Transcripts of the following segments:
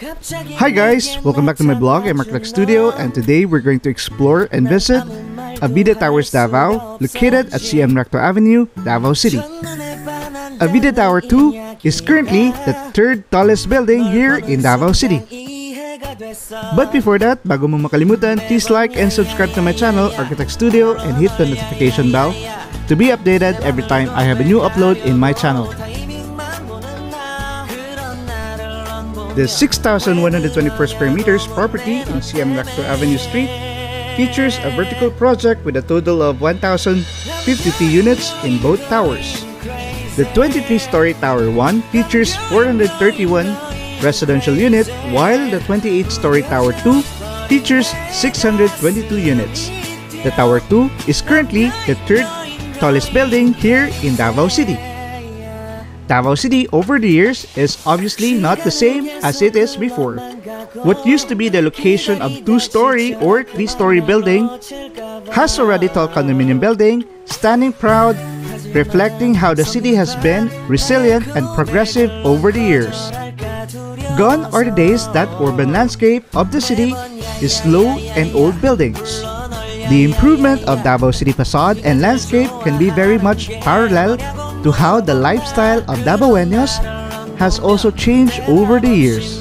Hi guys, welcome back to my blog. I'm Recto Studio, and today we're going to explore and visit Avida Towers Davao, located at CM Recto Avenue, Davao City. Avida Tower 2 is currently the third tallest building here in Davao City. But before that, bago mo makalimutan, please like and subscribe to my channel, Architect Studio, and hit the notification bell to be updated every time I have a new upload in my channel. The 6,124 square meters property in CM Recto Avenue Street features a vertical project with a total of 1,052 units in both towers. The 23-story Tower 1 features 431 residential units, while the 28-story Tower 2 features 622 units. The Tower 2 is currently the third tallest building here in Davao City. Davao City over the years is obviously not the same as it is before. What used to be the location of 2-story or 3-story building has already tall condominium building, standing proud, reflecting how the city has been resilient and progressive over the years. Gone are the days that urban landscape of the city is low and old buildings. The improvement of Davao City facade and landscape can be very much parallel to how the lifestyle of Davaoenos has also changed over the years.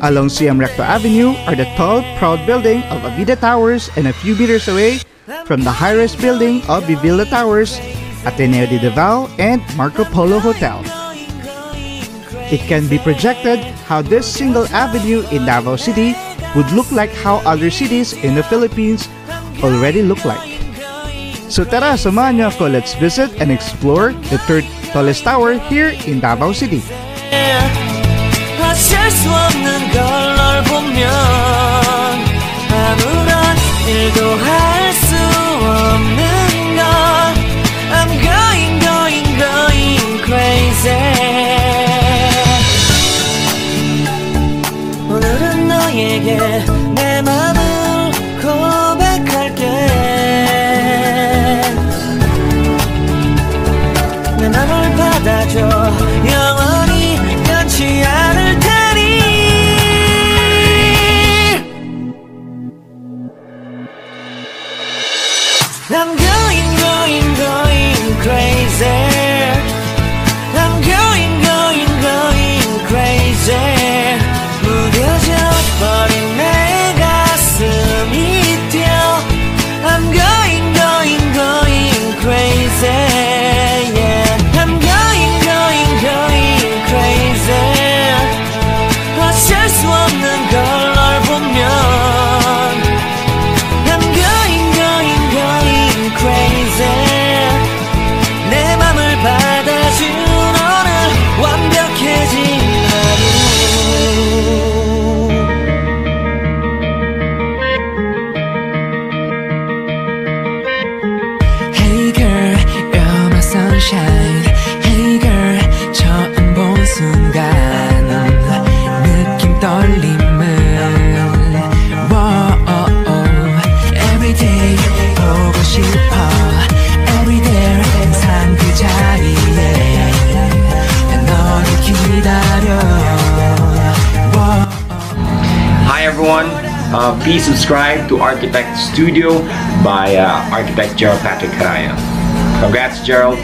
Along CM Recto Avenue are the tall, proud building of Avida Towers, and a few meters away from the high-rise building of Avida Towers, Ateneo de Davao, and Marco Polo Hotel. It can be projected how this single avenue in Davao City would look like how other cities in the Philippines already look like. So tara, samahan niyo ako. Let's visit and explore the third tallest tower here in Davao City. 오늘은 너에게 내 맘을 고백할게. 내 맘을 받아줘. 영원히 변치 않을 테니. I'm going crazy. I'm going crazy. 무뎌져 버린 내 가슴이 뛰어. I'm going crazy. Hey girl, 처음 본 순간 느낌 떨림을 Everyday 보고 싶어 Everyday 항상 그 자리에 너를 기다려 Hi everyone, please subscribe to Architect Studio by Architect Gerald Patrick Caraya. Congrats, Gerald.